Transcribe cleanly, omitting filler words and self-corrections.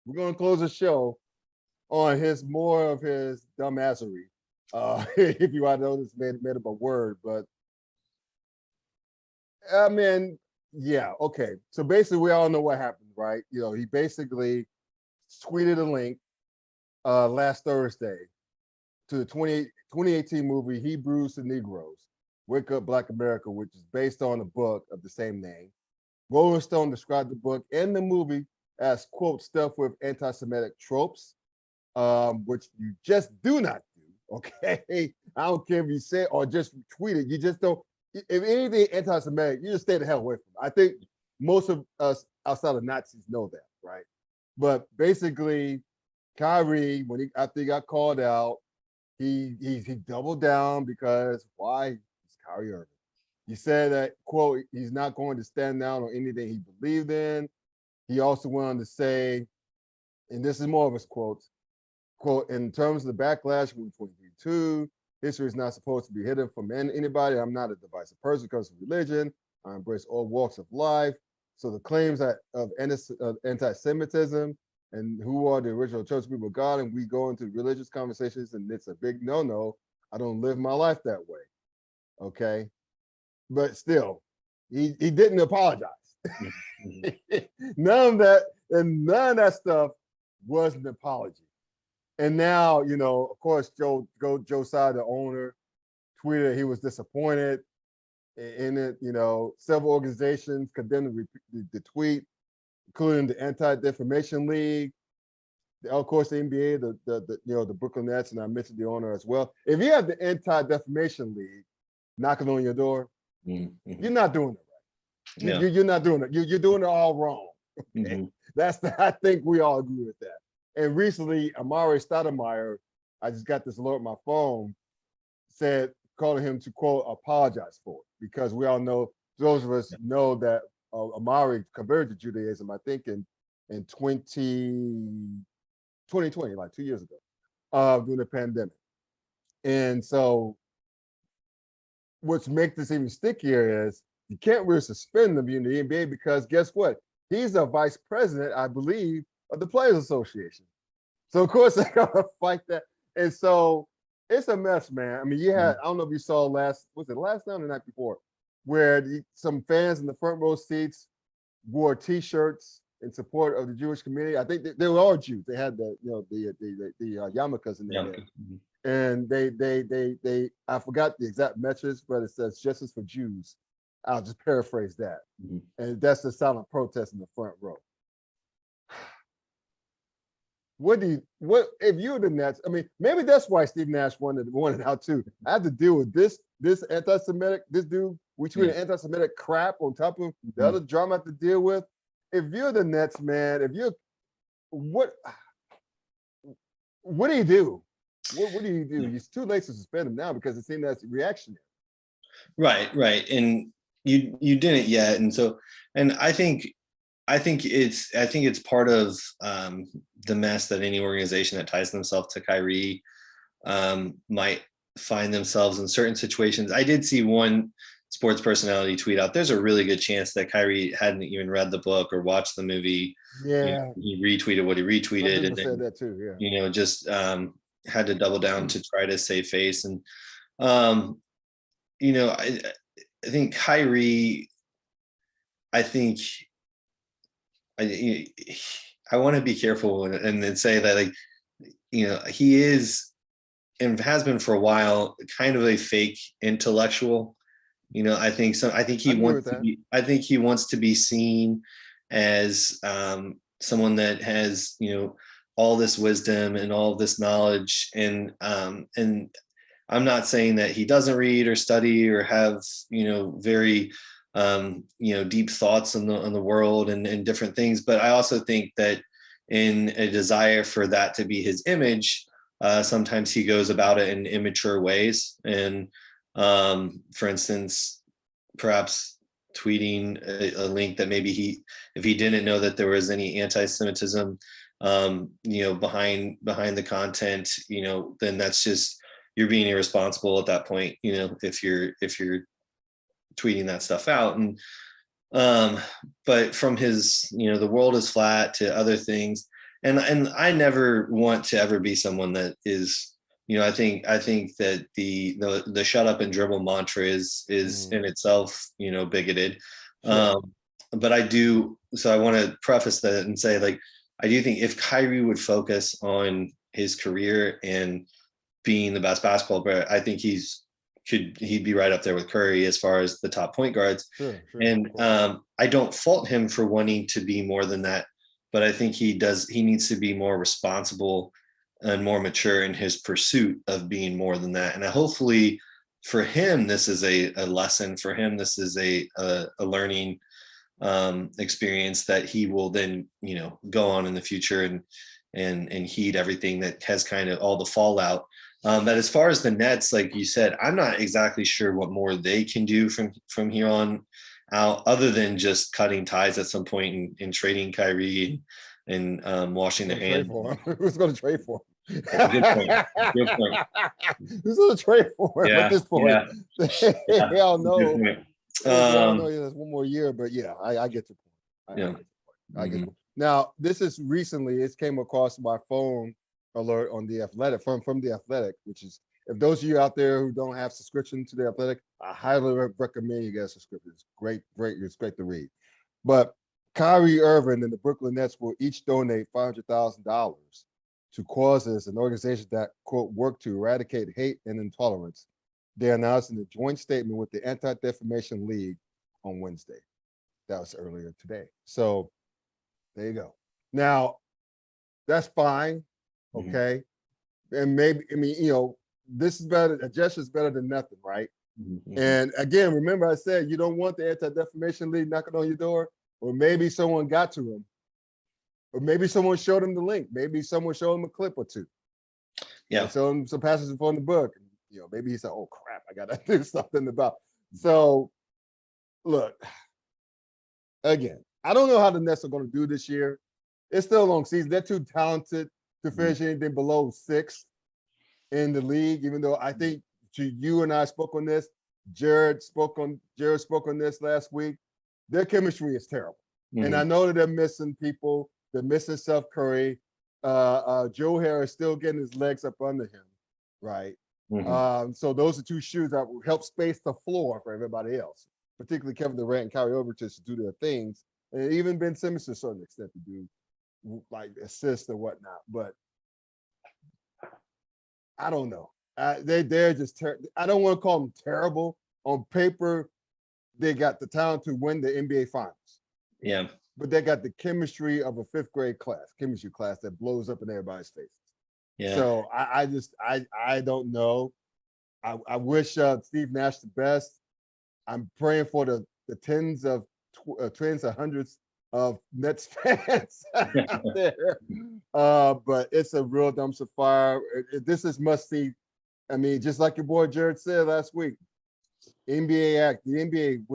we're gonna close the show on more of his dumbassery. If you want to know this made up a word, but I mean, yeah, okay. So basically, we all know what happened, right? He basically tweeted a link last Thursday to the 2018 movie Hebrews to Negroes, Wake Up Black America, which is based on a book of the same name. Rolling Stone described the book and the movie as, quote, stuff with anti-Semitic tropes, which you just do not do, okay? I don't care if you say or just tweet it. You just don't. If anything anti-Semitic, you just stay the hell away from it. I think most of us outside of Nazis know that, right? But basically, Kyrie, after he got called out, he doubled down because why? It's Kyrie Irving. He said that, quote, he's not going to stand down on anything he believed in. He also went on to say, and this is more of his quotes, quote, in terms of the backlash from 2022, history is not supposed to be hidden from anybody. I'm not a divisive person because of religion. I embrace all walks of life. So the claims of anti-Semitism and who are the original church people of God, and we go into religious conversations, and it's a big no-no. I don't live my life that way, okay? But still, he didn't apologize. None of that stuff was an apology. And now, of course, Joe Tsai, the owner, tweeted he was disappointed in it. Several organizations condemned the tweet, including the Anti-Defamation League, of course, the NBA, the Brooklyn Nets, and I mentioned the owner as well. If you have the Anti-Defamation League knocking on your door, you're not doing it right. No. You're not doing it. You're doing it all wrong. Okay? I think we all agree with that. And recently, Amari Stoudemire, I just got this alert on my phone, calling him to, quote, apologize for it, because we all know, those of us know that Amari converted to Judaism, I think in 2020, like 2 years ago, during the pandemic. And so what's makes this even stickier is you can't really suspend him in the NBA because guess what? He's a vice president, I believe, of the Players Association. So of course they're gonna fight that. And so it's a mess, man. I mean, you had, I don't know if you saw last night or the night before, where some fans in the front row seats wore T-shirts in support of the Jewish community. I think they were all Jews. They had the yarmulkes in their head. And they I forgot the exact message, but it says justice for Jews. I'll just paraphrase that. And that's the silent protest in the front row. What if you're the Nets? I mean, maybe that's why Steve Nash wanted out too. I have to deal with this anti-Semitic, this dude, we tweeted anti-Semitic crap on top of the other drama I have to deal with. If you're the Nets, man, what do you do? What do you do? It's too late to suspend him now because it seemed that's reactionary. Right. And you didn't yet. And so, and I think it's part of the mess that any organization that ties themselves to Kyrie might find themselves in certain situations. I did see one sports personality tweet out, there's a really good chance that Kyrie hadn't even read the book or watched the movie. Yeah. He retweeted what he retweeted. And said that too, yeah. Just had to double down to try to save face. And, I think Kyrie, I want to be careful and then say that, like, he is and has been for a while kind of a fake intellectual. I think he wants to be seen as someone that has, all this wisdom and all this knowledge. And I'm not saying that he doesn't read or study or have, very deep thoughts on the world and different things. But I also think that in a desire for that to be his image, sometimes he goes about it in immature ways. And for instance, perhaps tweeting a link that maybe if he didn't know that there was any anti-Semitism, behind the content, then that's just, you're being irresponsible at that point, if you're tweeting that stuff out. And but from his, the world is flat to other things, and I never want to ever be someone that is, I think that the shut up and dribble mantra is in itself, bigoted. Sure. But I do, so I want to preface that and say, like, I do think if Kyrie would focus on his career and being the best basketball player, I think he'd be right up there with Curry as far as the top point guards. Sure. And I don't fault him for wanting to be more than that, but I think he needs to be more responsible and more mature in his pursuit of being more than that. And hopefully for him, this is a lesson for him. This is a learning experience that he will then, go on in the future and heed everything that has kind of all the fallout. But as far as the Nets, like you said, I'm not exactly sure what more they can do from here on out, other than just cutting ties at some point and trading Kyrie and washing their hands. Who's going to trade for him? Good point. Good point. Who's going to trade for him at this point? Hell no. No, that's one more year, but yeah, I get your point. I get it. Now, this is recently, it came across my phone alert on The Athletic, from The Athletic, which is, if those of you out there who don't have subscription to The Athletic, I highly recommend you get a subscription. It's great, it's great to read. But Kyrie Irving and the Brooklyn Nets will each donate $500,000 to causes and organizations that, quote, work to eradicate hate and intolerance. They announced in a joint statement with the Anti-Defamation League on Wednesday. That was earlier today. So there you go. Now, that's fine. Okay. And maybe, this is better, a gesture is better than nothing, right? And again, remember I said you don't want the Anti-Defamation League knocking on your door, or maybe someone got to him, or maybe someone showed him the link. Maybe someone showed him a clip or two. Yeah. So some passages from the book. Maybe he said, "Oh crap, I gotta do something about." So, look, again, I don't know how the Nets are going to do this year. It's still a long season. They're too talented to finish anything below 6th in the league. Even though I think you and I spoke on this, Jared spoke on this last week. Their chemistry is terrible, and I know that they're missing people. They're missing Steph Curry. Joe Harris still getting his legs up under him, right? So those are two shoes that will help space the floor for everybody else, particularly Kevin Durant and Kyrie Irving to do their things, and even Ben Simmons to a certain extent to do like assists or whatnot. But I don't know. They're just I don't want to call them terrible. On paper, they got the talent to win the NBA Finals. Yeah. But they got the chemistry of a 5th grade chemistry class that blows up in everybody's faces. Yeah. So I don't know. I wish Steve Nash the best. I'm praying for the tens of hundreds of Nets fans out there. But it's a real dumpster fire. This is must see. I mean, just like your boy Jared said last week, the NBA where